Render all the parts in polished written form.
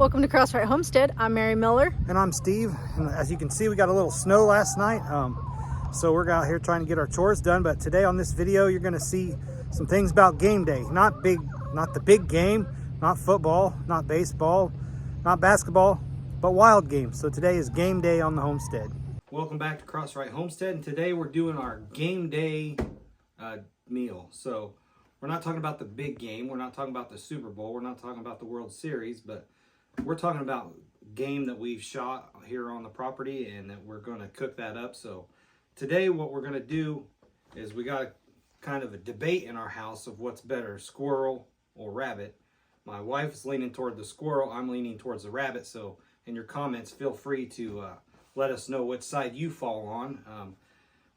Welcome to Crossright Homestead. I'm Mary Miller. And I'm Steve. And as you can see, we got a little snow last night. So we're out here trying to get our chores done. But today on this video, you're gonna see some things about game day. Not the big game, not football, not baseball, not basketball, but wild games. So today is game day on the homestead. Welcome back to Crossright Homestead. And today we're doing our game day meal. So we're not talking about the big game. We're not talking about the Super Bowl. We're not talking about the World Series, but we're talking about game that we've shot here on the property and that we're going to cook that up. So today what we're going to do is we got kind of a debate in our house of what's better, squirrel or rabbit. My wife's leaning toward the squirrel. I'm leaning towards the rabbit. So in your comments, feel free to let us know which side you fall on.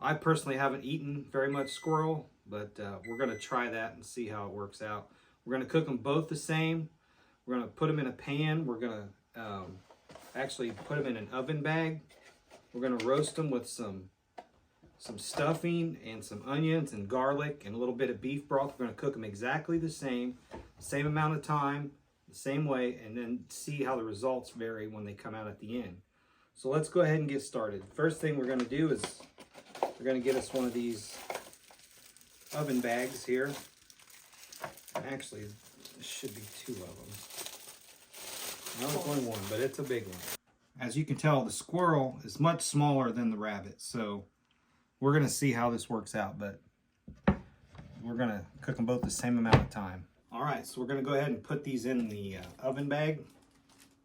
I personally haven't eaten very much squirrel, but we're going to try that and see how it works out. We're going to cook them both the same. We're going to put them in a pan. We're going to actually put them in an oven bag. We're going to roast them with some stuffing and some onions and garlic and a little bit of beef broth. We're going to cook them exactly the same amount of time, the same way, and then see how the results vary when they come out at the end. So let's go ahead and get started. First thing we're going to do is we're going to get us one of these oven bags here. Actually, there should be two of them. No, there's only one, but it's a big one. As you can tell, the squirrel is much smaller than the rabbit, so we're going to see how this works out, but we're going to cook them both the same amount of time. All right, so we're going to go ahead and put these in the oven bag.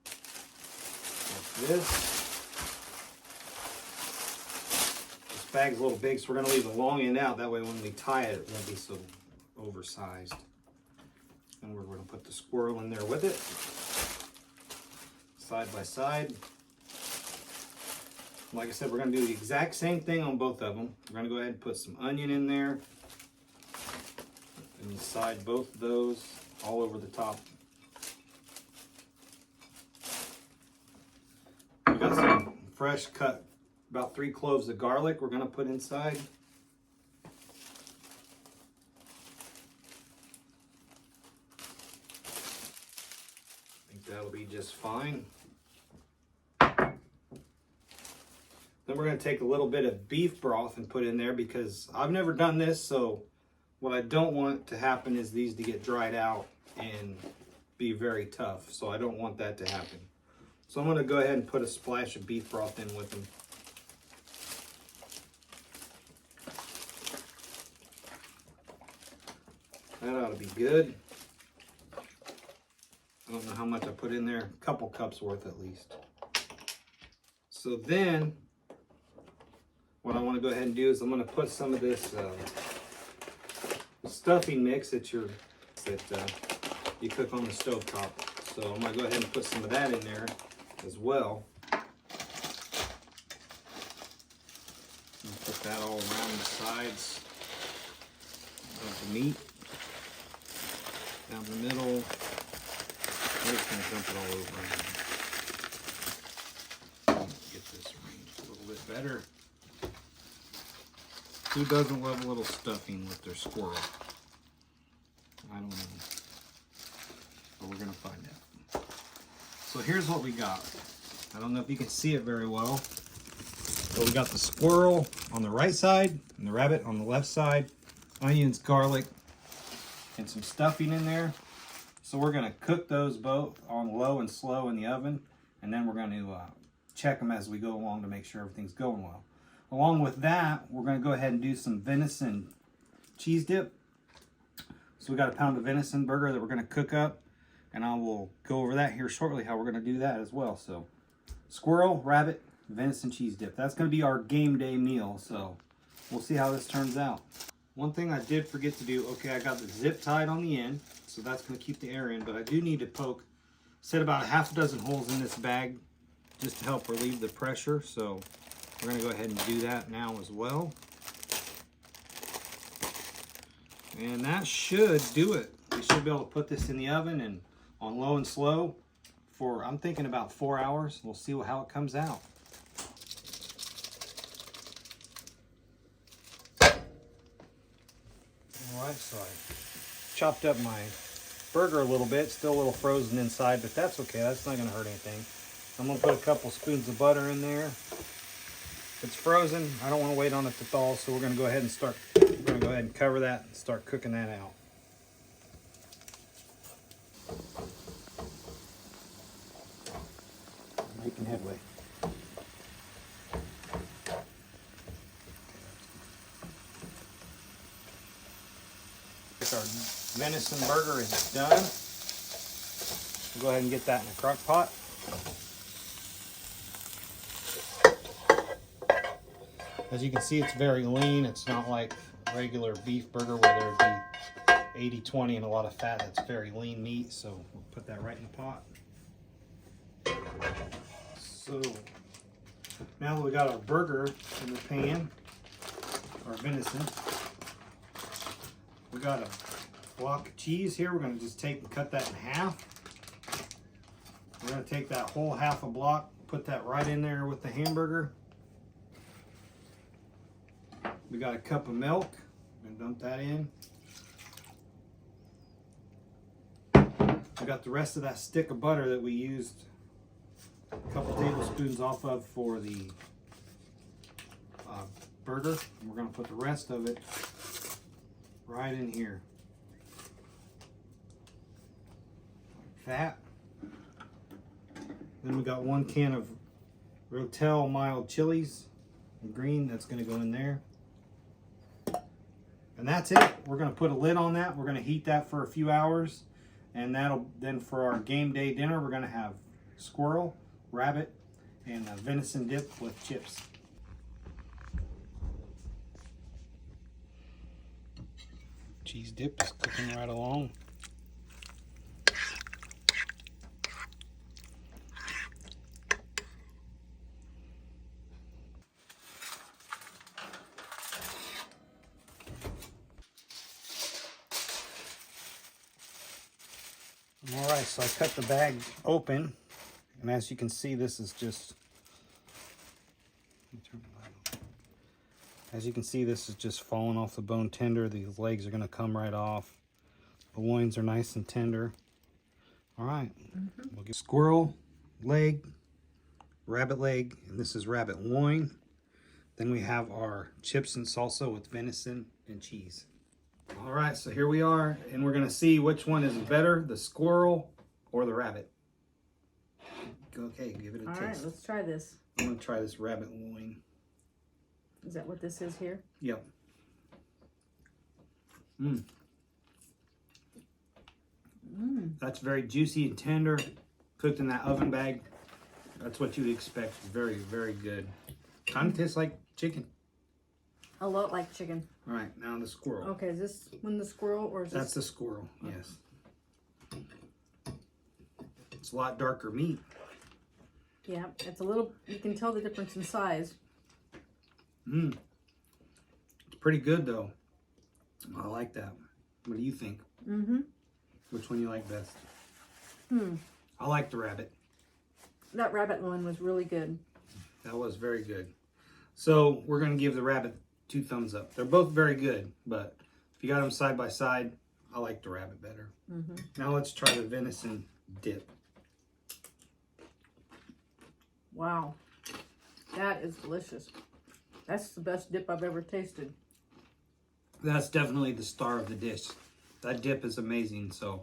Like this. This bag's a little big, so we're going to leave the long end out. That way when we tie it, it won't be so oversized. And we're going to put the squirrel in there with it, side by side. Like I said, we're going to do the exact same thing on both of them. We're going to go ahead and put some onion in there and side both of those all over the top. We got some fresh cut, about 3 cloves of garlic we're going to put inside. That'll be just fine. Then we're going to take a little bit of beef broth and put in there because I've never done this, so what I don't want to happen is these to get dried out and be very tough, so I don't want that to happen. So I'm going to go ahead and put a splash of beef broth in with them. That ought to be good. I don't know how much I put in there, a couple cups worth at least. So then, what I want to go ahead and do is I'm going to put some of this stuffing mix that you cook on the stove top. So I'm going to go ahead and put some of that in there as well. And put that all around the sides of the meat, down the middle. I'm just going to dump it all over. Get this arranged a little bit better. Who doesn't love a little stuffing with their squirrel? I don't know. But we're going to find out. So here's what we got. I don't know if you can see it very well. But we got the squirrel on the right side and the rabbit on the left side. Onions, garlic, and some stuffing in there. So we're going to cook those both on low and slow in the oven, and then we're going to check them as we go along to make sure everything's going well. Along with that, we're going to go ahead and do some venison cheese dip. So we got a pound of venison burger that we're going to cook up, and I will go over that here shortly, how we're going to do that as well. So squirrel, rabbit, venison cheese dip. That's going to be our game day meal, so we'll see how this turns out. One thing I did forget to do, okay, I got the zip tied on the end, so that's going to keep the air in, but I do need to poke, set about 6 holes in this bag just to help relieve the pressure, so we're going to go ahead and do that now as well. And that should do it. We should be able to put this in the oven and on low and slow for, I'm thinking about 4 hours. We'll see how it comes out. All right, so I chopped up my burger a little bit. Still a little frozen inside, but that's okay. That's not going to hurt anything. I'm going to put a couple spoons of butter in there. It's frozen. I don't want to wait on it to thaw, so we're going to go ahead and cover that and start cooking that out. Making headway. Our venison burger is done. We'll go ahead and get that in a crock pot. As you can see, it's very lean. It's not like regular beef burger where there'd be 80-20 and a lot of fat. It's very lean meat, so we'll put that right in the pot. So now that we got our burger in the pan, our venison, we got a block of cheese here. We're going to just take and cut that in half. We're going to take that whole half a block, put that right in there with the hamburger. We got a cup of milk. I'm going to dump that in. I got the rest of that stick of butter that we used a couple tablespoons off of for the burger. And we're going to put the rest of it right in here. Like that. Then we got 1 can of Rotel mild chilies, green, that's going to go in there. And that's it. We're going to put a lid on that. We're going to heat that for a few hours. And then for our game day dinner, we're going to have squirrel, rabbit, and a venison dip with chips. Cheese dip is cooking right along. All right, so I cut the bag open, and as you can see, this is just, falling off the bone tender. These legs are going to come right off. The loins are nice and tender. All right, we'll get squirrel leg, rabbit leg, and this is rabbit loin. Then we have our chips and salsa with venison and cheese. All right, so here we are, and we're gonna see which one is better, the squirrel or the rabbit. Okay, give it a taste. All right, let's try this. I'm gonna try this rabbit loin. Is that what this is here? Yep. That's very juicy and tender, cooked in that oven bag. That's what you'd expect. Very, very good. Kind of tastes like chicken. A lot like chicken. All right, now the squirrel. Okay, is this one the squirrel or is this? That's the squirrel, yes. It's a lot darker meat. Yeah, it's a little, you can tell the difference in size. It's pretty good though. I like that. What do you think? Which one you like best? I like the rabbit. That rabbit one was really good. That was very good. So we're going to give the rabbit 2 thumbs up. They're both very good, but if you got them side by side, I like the rabbit better. Now let's try the venison dip. Wow, that is delicious. That's the best dip I've ever tasted. That's definitely the star of the dish. That dip is amazing. So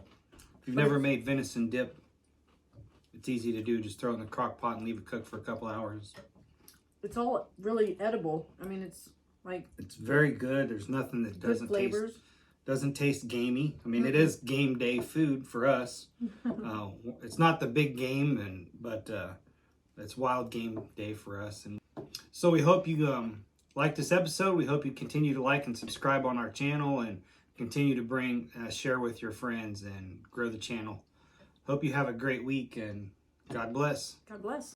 if you've never made venison dip, it's easy to do. Just throw it in the crock pot and leave it cook for a couple hours. It's all really edible. I mean, it's like... It's very good. There's nothing that doesn't taste gamey. I mean, it is game day food for us. It's not the big game, but it's wild game day for us. And so we hope you like this episode. We hope you continue to like and subscribe on our channel and continue to share with your friends and grow the channel. Hope you have a great week, and God bless. God bless.